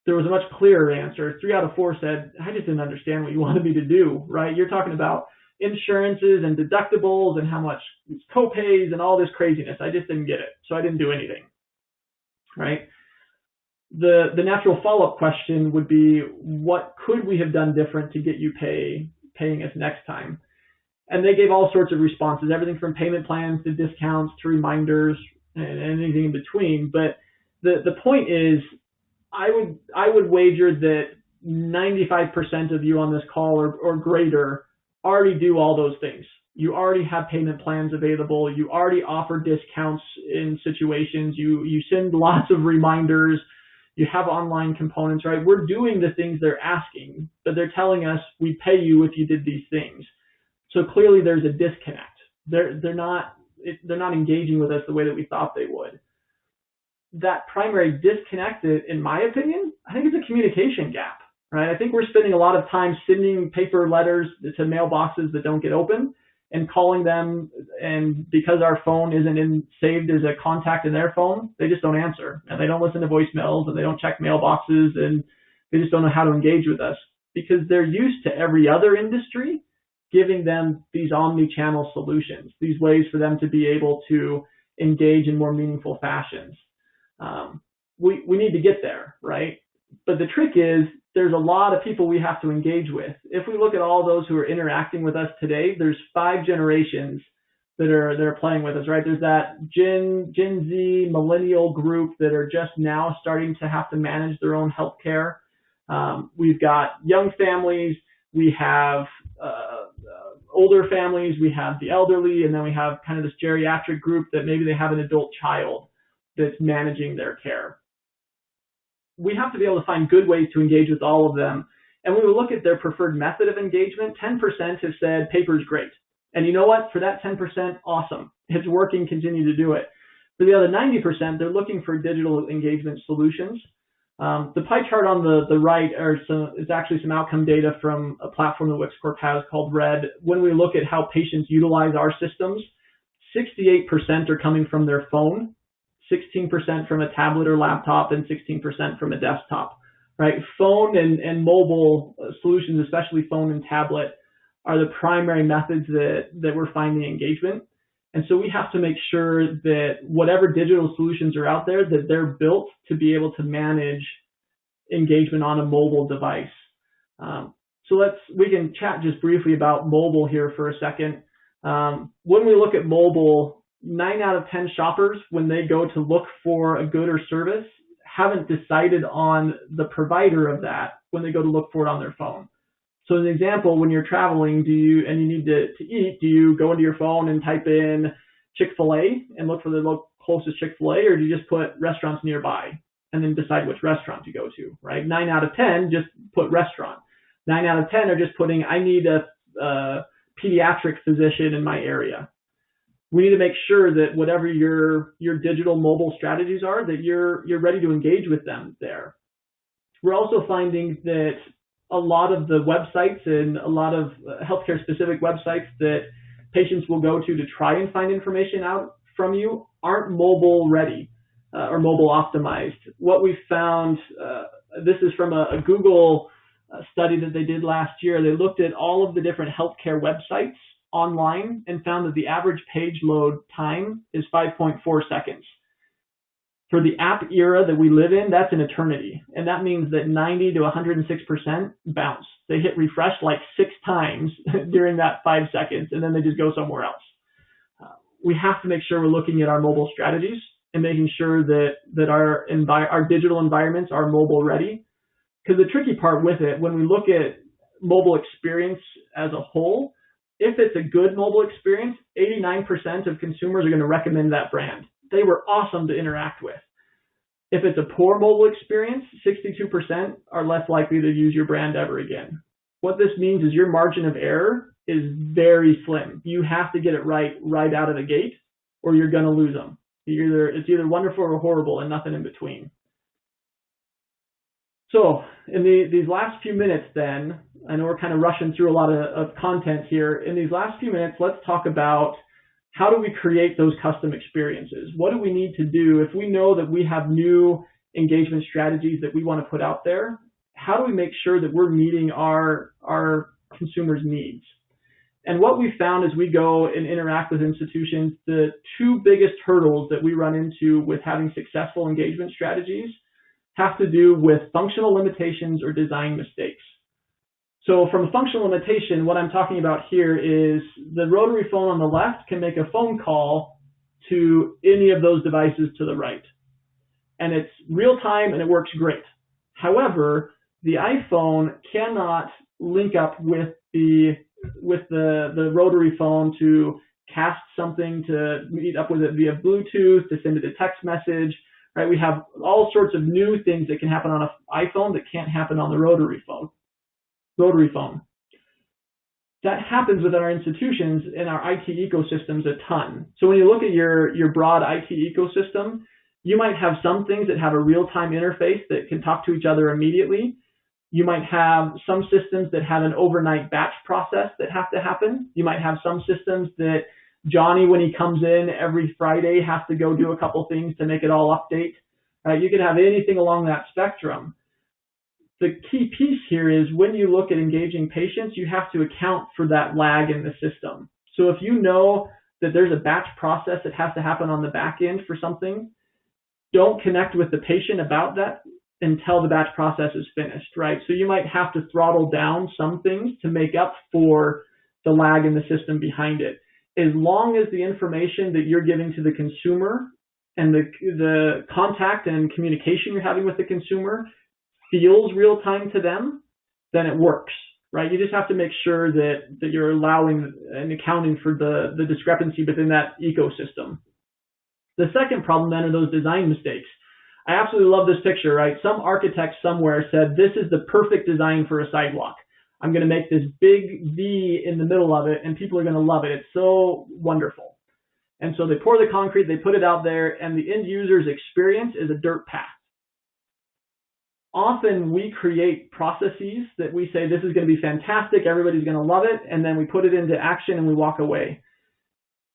Speaker 2: there was a much clearer answer. 3 out of 4 said, I just didn't understand what you wanted me to do, right? You're talking about insurances and deductibles and how much copays and all this craziness. I just didn't get it, so I didn't do anything, right? The natural follow-up question would be, what could we have done different to get you paying us next time? And they gave all sorts of responses, everything from payment plans to discounts to reminders and anything in between. But the point is, I would wager that 95% of you on this call or greater already do all those things. You already have payment plans available. You already offer discounts in situations. You send lots of reminders. You have online components, right? We're doing the things they're asking, but they're telling us we pay you if you did these things. So clearly there's a disconnect. They're not engaging with us the way that we thought they would. That primary disconnect, in my opinion, I think it's a communication gap, right? I think we're spending a lot of time sending paper letters to mailboxes that don't get open and calling them, and because our phone isn't saved as a contact in their phone, they just don't answer, and they don't listen to voicemails, and they don't check mailboxes, and they just don't know how to engage with us because they're used to every other industry giving them these omni-channel solutions, these ways for them to be able to engage in more meaningful fashions. We need to get there, right? But the trick is there's a lot of people we have to engage with. If we look at all those who are interacting with us today, there's 5 generations that are playing with us, right? There's that Gen Z millennial group that are just now starting to have to manage their own healthcare. We've got young families, we have older families, we have the elderly, and then we have kind of this geriatric group that maybe they have an adult child that's managing their care. We have to be able to find good ways to engage with all of them. And when we look at their preferred method of engagement, 10% have said paper's great. And you know what? For that 10%, awesome. It's working, continue to do it. For the other 90%, they're looking for digital engagement solutions. The pie chart on the right is actually some outcome data from a platform that WixCorp has called Red. When we look at how patients utilize our systems, 68% are coming from their phone, 16% from a tablet or laptop, and 16% from a desktop, right? Phone and mobile solutions, especially phone and tablet, are the primary methods that we're finding engagement. And so we have to make sure that whatever digital solutions are out there, that they're built to be able to manage engagement on a mobile device. So we can chat just briefly about mobile here for a second. When we look at mobile, 9 out of 10 shoppers, when they go to look for a good or service, haven't decided on the provider of that when they go to look for it on their phone. So as an example, when you're traveling, and you need to eat, do you go into your phone and type in Chick-fil-A and look for the closest Chick-fil-A, or do you just put restaurants nearby and then decide which restaurant to go to, right? 9 out of 10 just put restaurant. 9 out of 10 are just putting, I need a pediatric physician in my area. We need to make sure that whatever your digital mobile strategies are, that you're ready to engage with them there. We're also finding that a lot of the websites and a lot of healthcare specific websites that patients will go to try and find information out from you aren't mobile ready or mobile optimized. What we found, this is from a Google study that they did last year. They looked at all of the different healthcare websites online and found that the average page load time is 5.4 seconds. For the app era that we live in, that's an eternity. And that means that 90 to 106% bounce. They hit refresh like 6 times during that 5 seconds, and then they just go somewhere else. we have to make sure we're looking at our mobile strategies and making sure that our digital environments are mobile ready. Because the tricky part with it, when we look at mobile experience as a whole, if it's a good mobile experience, 89% of consumers are going to recommend that brand. They were awesome to interact with. If it's a poor mobile experience, 62% are less likely to use your brand ever again. What this means is your margin of error is very slim. You have to get it right out of the gate, or you're going to lose them. It's either wonderful or horrible and nothing in between. So in these last few minutes then, I know we're kind of rushing through a lot of content here. In these last few minutes, let's talk about how do we create those custom experiences? What do we need to do if we know that we have new engagement strategies that we want to put out there? How do we make sure that we're meeting our consumers' needs? And what we found as we go and interact with institutions, the two biggest hurdles that we run into with having successful engagement strategies have to do with functional limitations or design mistakes. So from a functional limitation, what I'm talking about here is the rotary phone on the left can make a phone call to any of those devices to the right. And it's real time and it works great. However, the iPhone cannot link up with the rotary phone to cast something, to meet up with it via Bluetooth, to send it a text message. Right, we have all sorts of new things that can happen on an iPhone that can't happen on the rotary phone. That happens within our institutions and our IT ecosystems a ton. So when you look at your broad IT ecosystem, you might have some things that have a real-time interface that can talk to each other immediately. You might have some systems that have an overnight batch process that have to happen. You might have some systems that Johnny, when he comes in every Friday, has to go do a couple things to make it all update. You could have anything along that spectrum. The key piece here is when you look at engaging patients, you have to account for that lag in the system. So if you know that there's a batch process that has to happen on the back end for something, don't connect with the patient about that until the batch process is finished, right? So you might have to throttle down some things to make up for the lag in the system behind it. As long as the information that you're giving to the consumer and the contact and communication you're having with the consumer feels real time to them, then it works, right? You just have to make sure that you're allowing and accounting for the discrepancy within that ecosystem. The second problem then are those design mistakes. I absolutely love this picture, right? Some architect somewhere said, this is the perfect design for a sidewalk. I'm going to make this big V in the middle of it and people are going to love it. It's so wonderful. And so they pour the concrete, they put it out there, and the end user's experience is a dirt path. Often we create processes that we say, this is going to be fantastic, everybody's going to love it, and then we put it into action and we walk away.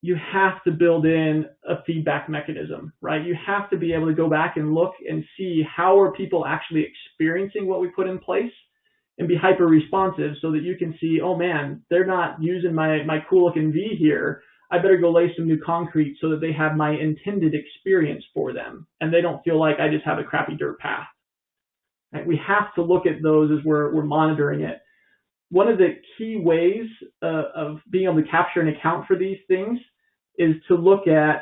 Speaker 2: You have to build in a feedback mechanism, right? You have to be able to go back and look and see how are people actually experiencing what we put in place, and be hyper responsive so that you can see, oh man, they're not using my cool looking V here. I better go lay some new concrete so that they have my intended experience for them and they don't feel like I just have a crappy dirt path. Right? We have to look at those as we're monitoring it. One of the key ways of being able to capture and account for these things is to look at,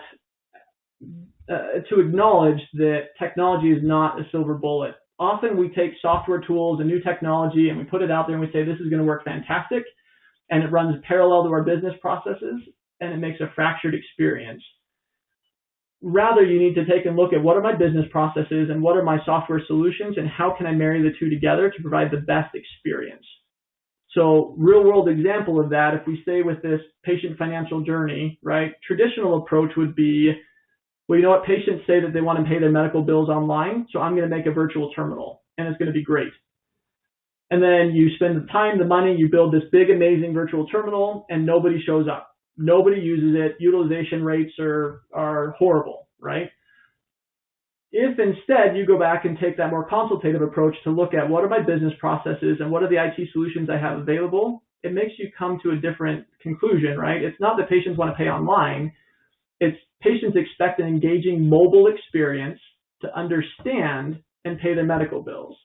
Speaker 2: to acknowledge that technology is not a silver bullet. Often we take software tools and new technology and we put it out there and we say, this is going to work fantastic. And it runs parallel to our business processes and it makes a fractured experience. Rather, you need to take a look at what are my business processes and what are my software solutions and how can I marry the two together to provide the best experience. So real world example of that, if we stay with this patient financial journey, right? Traditional approach would be, well, you know what, patients say that they want to pay their medical bills online, so I'm going to make a virtual terminal, and it's going to be great. And then you spend the time, the money, you build this big, amazing virtual terminal, and nobody shows up. Nobody uses it. Utilization rates are horrible, right? If instead you go back and take that more consultative approach to look at what are my business processes and what are the IT solutions I have available, it makes you come to a different conclusion, right? It's not that patients want to pay online. It's patients expect an engaging mobile experience to understand and pay their medical bills.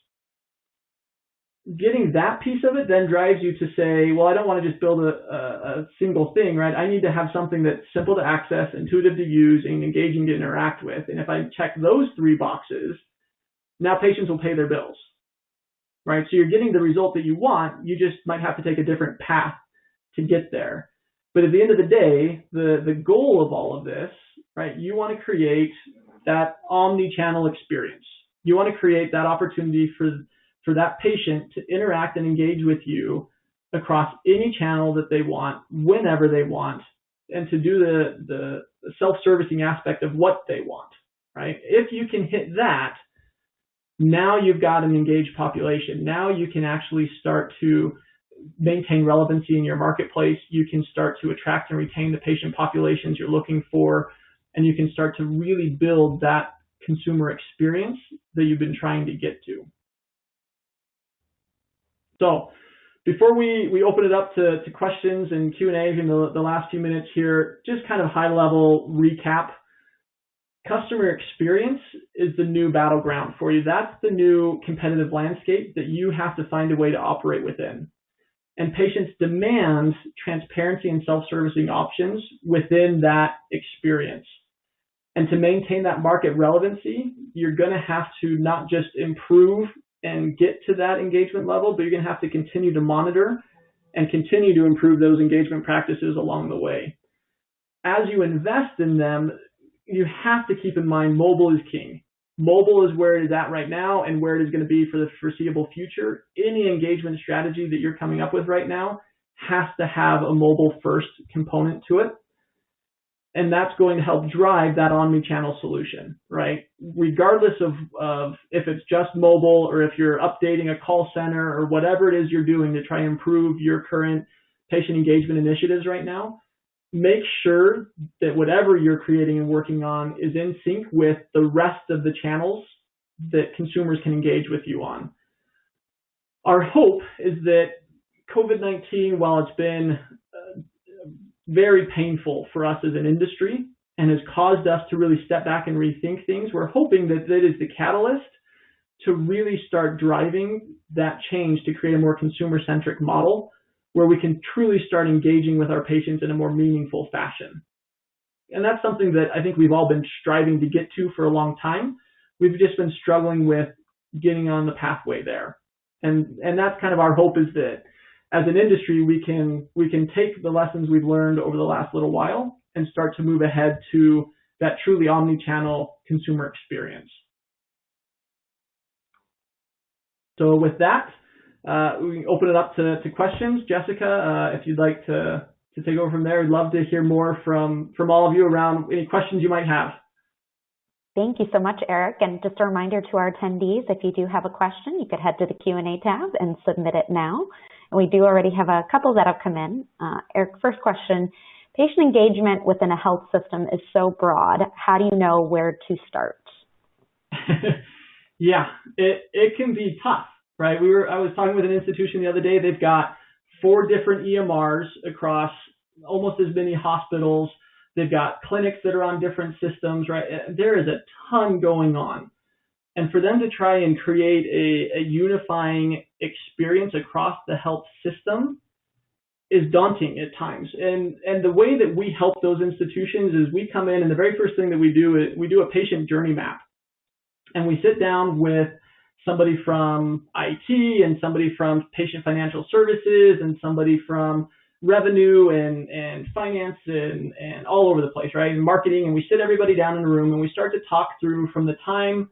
Speaker 2: getting that piece of it then drives you to say, well, I don't want to just build a single thing, right? I need to have something that's simple to access, intuitive to use, and engaging to interact with. And if I check those 3 boxes, now patients will pay their bills, right? So you're getting the result that you want. You just might have to take a different path to get there. But at the end of the day, the goal of all of this, right, you want to create that omni-channel experience. You want to create that opportunity for that patient to interact and engage with you across any channel that they want, whenever they want, and to do the self-servicing aspect of what they want, right? If you can hit that, now you've got an engaged population. Now you can actually start to maintain relevancy in your marketplace. You can start to attract and retain the patient populations you're looking for, and you can start to really build that consumer experience that you've been trying to get to. So before we open it up to questions and Q&As in the last few minutes here, just kind of high-level recap. Customer experience is the new battleground for you. That's the new competitive landscape that you have to find a way to operate within. And patients demand transparency and self-servicing options within that experience. And to maintain that market relevancy, you're going to have to not just improve and get to that engagement level, but you're going to have to continue to monitor and continue to improve those engagement practices along the way. As you invest in them, you have to keep in mind mobile is king. Mobile is where it is at right now and where it is going to be for the foreseeable future. Any engagement strategy that you're coming up with right now has to have a mobile first component to it. And that's going to help drive that omni-channel solution, right? Regardless of if it's just mobile or if you're updating a call center or whatever it is you're doing to try and improve your current patient engagement initiatives right now, make sure that whatever you're creating and working on is in sync with the rest of the channels that consumers can engage with you on. Our hope is that COVID-19, while it's been very painful for us as an industry and has caused us to really step back and rethink things, we're hoping that that is the catalyst to really start driving that change to create a more consumer-centric model where we can truly start engaging with our patients in a more meaningful fashion. And that's something that I think we've all been striving to get to for a long time. We've just been struggling with getting on the pathway there. And that's kind of our hope, is that as an industry, we can take the lessons we've learned over the last little while and start to move ahead to that truly omni-channel consumer experience. So with that, we can open it up to questions. Jessica, if you'd like to take over from there, I'd love to hear more from all of you around any questions you might have.
Speaker 1: Thank you so much, Eric. And just a reminder to our attendees, if you do have a question, you could head to the Q&A tab and submit it now. And we do already have a couple that have come in. Eric, first question, patient engagement within a health system is so broad. How do you know where to start?
Speaker 2: Yeah, it can be tough, right? I was talking with an institution the other day. They've got 4 different EMRs across almost as many hospitals. They've got clinics that are on different systems, right? There is a ton going on. And for them to try and create a unifying experience across the health system is daunting at times. And the way that we help those institutions is we come in, and the very first thing that we do is we do a patient journey map. And we sit down with somebody from IT and somebody from patient financial services and somebody from revenue and finance and all over the place, right? And marketing. And we sit everybody down in a room and we start to talk through from the time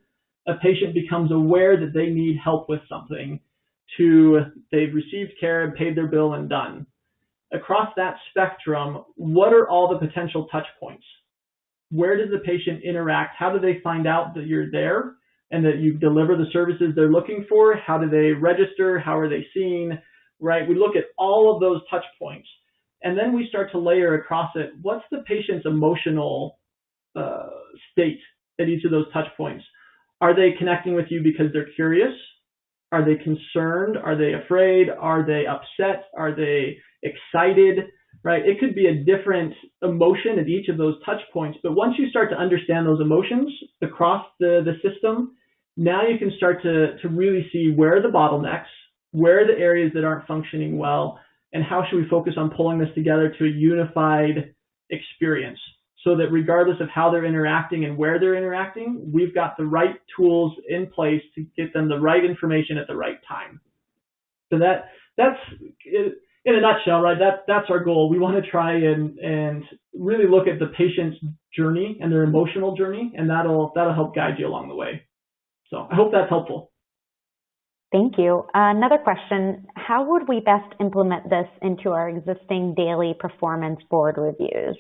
Speaker 2: a patient becomes aware that they need help with something to they've received care and paid their bill and done. Across that spectrum, what are all the potential touch points? Where does the patient interact? How do they find out that you're there and that you deliver the services they're looking for? How do they register? How are they seen? Right? We look at all of those touch points, and then we start to layer across it. What's the patient's emotional state at each of those touch points? Are they connecting with you because they're curious? Are they concerned? Are they afraid? Are they upset? Are they excited? Right? It could be a different emotion at each of those touch points, but once you start to understand those emotions across the system, now you can start to really see where are the bottlenecks, where are the areas that aren't functioning well, and how should we focus on pulling this together to a unified experience so that regardless of how they're interacting and where they're interacting, we've got the right tools in place to get them the right information at the right time. So that's in a nutshell, right? That's our goal. We want to try and really look at the patient's journey and their emotional journey, and that'll help guide you along the way. So I hope that's helpful.
Speaker 1: Thank you. Another question, how would we best implement this into our existing daily performance board reviews?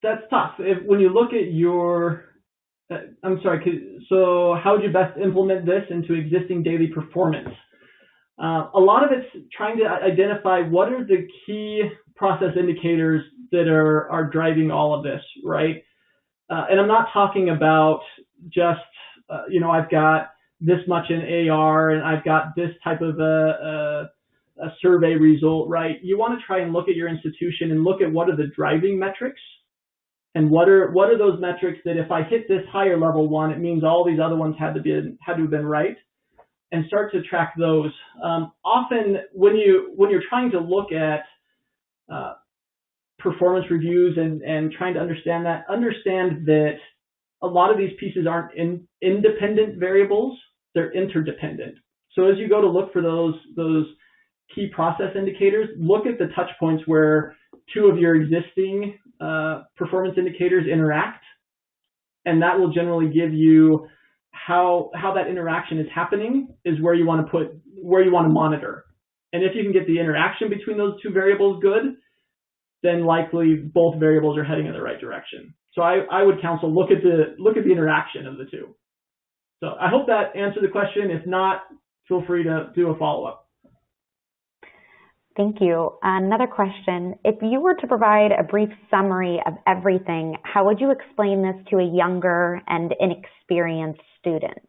Speaker 2: That's tough. When you look at your, so how would you best implement this into existing daily performance? A lot of it's trying to identify what are the key process indicators that are driving all of this, right? And I'm not talking about just, I've got this much in AR and I've got this type of a survey result, right? You want to try and look at your institution and look at what are the driving metrics and what are those metrics that if I hit this higher level one, it means all these other ones had to have been right, and start to track those. Often when you're trying to look at performance reviews and trying to understand that a lot of these pieces aren't independent variables, they're interdependent. So as you go to look for those key process indicators, look at the touch points where two of your existing performance indicators interact, and that will generally give you how that interaction is happening is where you want to monitor. And if you can get the interaction between those two variables good, then likely both variables are heading in the right direction. So I would counsel look at the interaction of the two. So I hope that answered the question. If not, feel free to do a follow-up.
Speaker 1: Thank you. Another question. If you were to provide a brief summary of everything, how would you explain this to a younger and inexperienced student?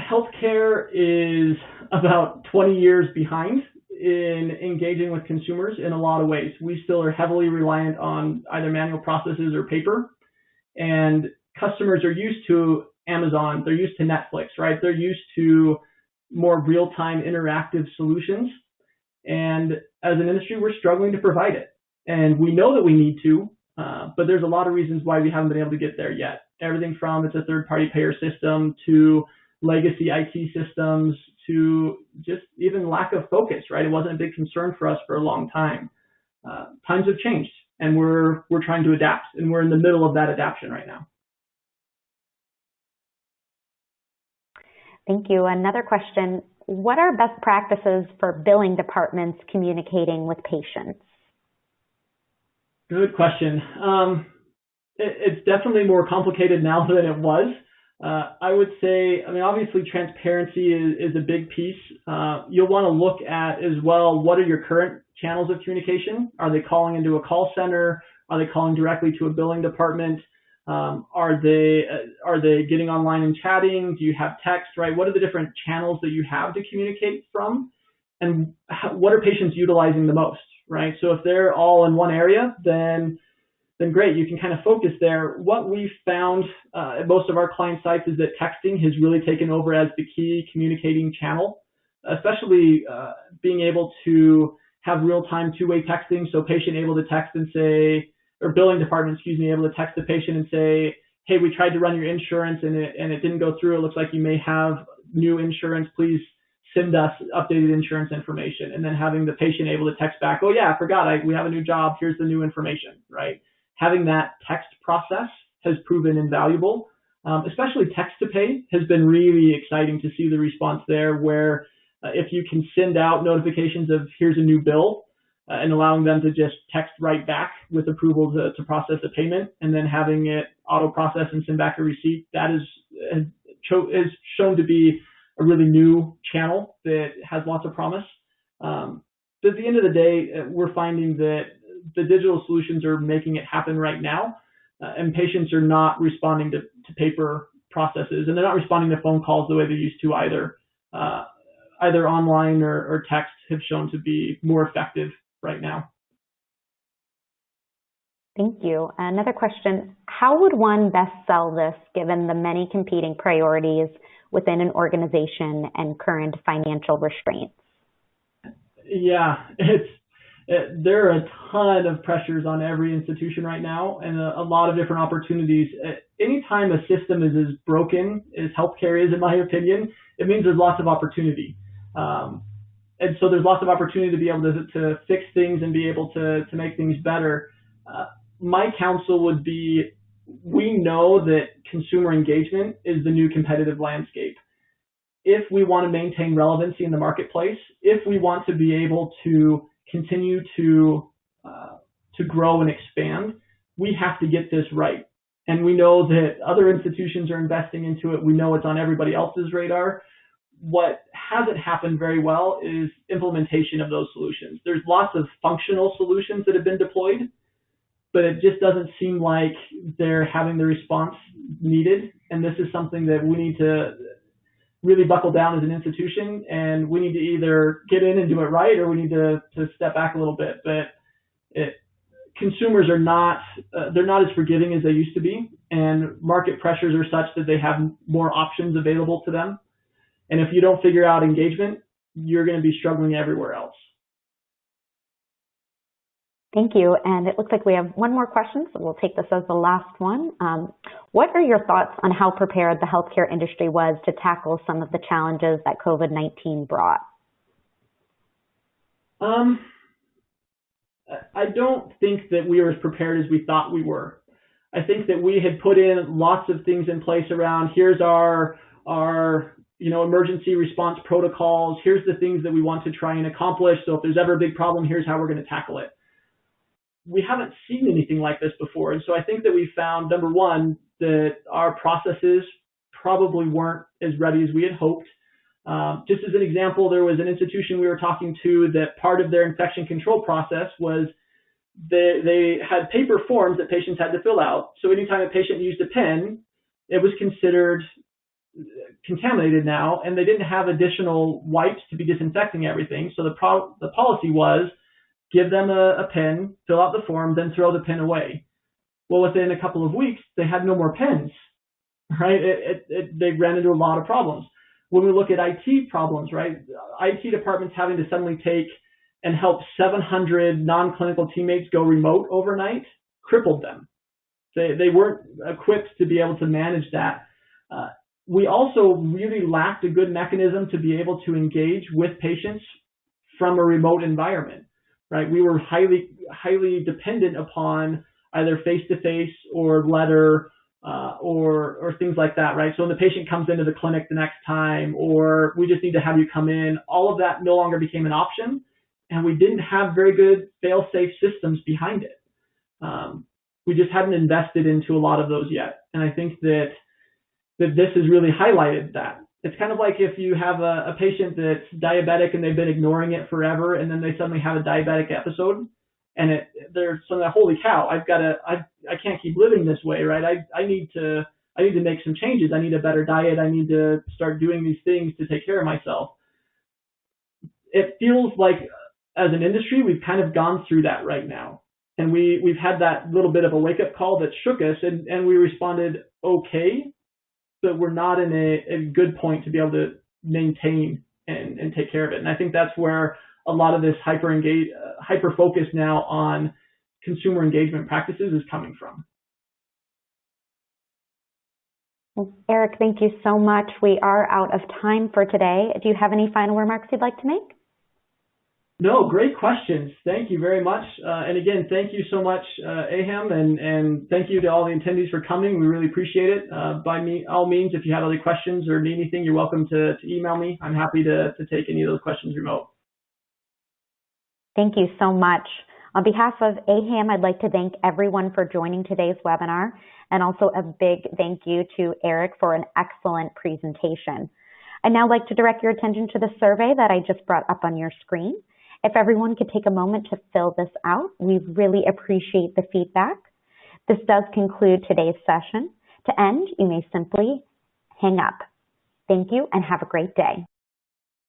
Speaker 2: Healthcare is about 20 years behind in engaging with consumers in a lot of ways. We still are heavily reliant on either manual processes or paper, and customers are used to Amazon, they're used to Netflix, right? They're used to more real-time interactive solutions. And as an industry, we're struggling to provide it. And we know that we need to, but there's a lot of reasons why we haven't been able to get there yet. Everything from it's a third-party payer system to legacy IT systems to just even lack of focus, right? It wasn't a big concern for us for a long time. Times have changed, and we're trying to adapt, and we're in the middle of that adaptation right now.
Speaker 1: Thank you. Another question, what are best practices for billing departments communicating with patients?
Speaker 2: Good question. It's definitely more complicated now than it was. I would say, obviously transparency is a big piece. You'll want to look at as well, what are your current channels of communication? Are they calling into a call center? Are they calling directly to a billing department? Are they getting online and chatting? Do you have text, right? What are the different channels that you have to communicate from? And what are patients utilizing the most, right? So if they're all in one area, then great, you can kind of focus there. What we've found at most of our client sites is that texting has really taken over as the key communicating channel, especially being able to have real-time two-way texting, so patient able to text and say, or billing department, able to text the patient and say, hey, we tried to run your insurance and it didn't go through. It looks like you may have new insurance. Please send us updated insurance information. And then having the patient able to text back, oh yeah, I forgot, we have a new job. Here's the new information, right? Having that text process has proven invaluable, especially text to pay has been really exciting to see the response there, where if you can send out notifications of here's a new bill, and allowing them to just text right back with approval to process a payment, and then having it auto process and send back a receipt, that is shown to be a really new channel that has lots of promise. But at the end of the day, we're finding that the digital solutions are making it happen right now, and patients are not responding to paper processes, and they're not responding to phone calls the way they used to either. Either online or text have shown to be more effective right now.
Speaker 1: Thank you. Another question, how would one best sell this given the many competing priorities within an organization and current financial restraints?
Speaker 2: Yeah, there are a ton of pressures on every institution right now and a lot of different opportunities. Anytime a system is as broken as healthcare is, in my opinion, it means there's lots of opportunity. And so there's lots of opportunity to be able to fix things and be able to make things better. My counsel would be, we know that consumer engagement is the new competitive landscape. If we want to maintain relevancy in the marketplace, if we want to be able to continue to grow and expand, we have to get this right. And we know that other institutions are investing into it. We know it's on everybody else's radar. What hasn't happened very well is implementation of those solutions. There's lots of functional solutions that have been deployed, but it just doesn't seem like they're having the response needed. And this is something that we need to really buckle down as an institution, and we need to either get in and do it right, or we need to step back a little bit. But consumers are not, they're not as forgiving as they used to be, and market pressures are such that they have more options available to them. And if you don't figure out engagement, you're going to be struggling everywhere else.
Speaker 1: Thank you. And it looks like we have one more question, so we'll take this as the last one. What are your thoughts on how prepared the healthcare industry was to tackle some of the challenges that COVID-19 brought?
Speaker 2: I don't think that we were as prepared as we thought we were. I think that we had put in lots of things in place around, here's our emergency response protocols, here's the things that we want to try and accomplish. So if there's ever a big problem, here's how we're going to tackle it. We haven't seen anything like this before. And so I think that we found, number one, that our processes probably weren't as ready as we had hoped. Just as an example, there was an institution we were talking to that part of their infection control process was they had paper forms that patients had to fill out. So anytime a patient used a pen, it was considered contaminated now, and they didn't have additional wipes to be disinfecting everything. So the policy was, give them a pen, fill out the form, then throw the pen away. Well, within a couple of weeks, they had no more pens, right? They ran into a lot of problems. When we look at IT problems, right? IT departments having to suddenly take and help 700 non-clinical teammates go remote overnight crippled them. They weren't equipped to be able to manage that. We also really lacked a good mechanism to be able to engage with patients from a remote environment. Right, we were highly dependent upon either face-to-face or letter or things like that, right? So when the patient comes into the clinic the next time, or we just need to have you come in, all of that no longer became an option, and we didn't have very good fail-safe systems behind it. We just hadn't invested into a lot of those yet, and I think that this has really highlighted that. It's kind of like if you have a patient that's diabetic and they've been ignoring it forever, and then they suddenly have a diabetic episode, and they're suddenly, holy cow, I can't keep living this way, right? I need to make some changes. I need a better diet. I need to start doing these things to take care of myself. It feels like as an industry, we've kind of gone through that right now, and we've had that little bit of a wake-up call that shook us, and we responded okay. But we're not in a good point to be able to maintain and take care of it. And I think that's where a lot of this hyper focus now on consumer engagement practices is coming from.
Speaker 1: Well, Eric, thank you so much. We are out of time for today. Do you have any final remarks you'd like to make?
Speaker 2: No, great questions. Thank you very much. And again, thank you so much, AHAM, and thank you to all the attendees for coming. We really appreciate it. By all means, if you have other questions or need anything, you're welcome to email me. I'm happy to take any of those questions remote.
Speaker 1: Thank you so much. On behalf of AHAM, I'd like to thank everyone for joining today's webinar, and also a big thank you to Eric for an excellent presentation. I'd now like to direct your attention to the survey that I just brought up on your screen. If everyone could take a moment to fill this out, we really appreciate the feedback. This does conclude today's session. To end, you may simply hang up. Thank you and have a great day.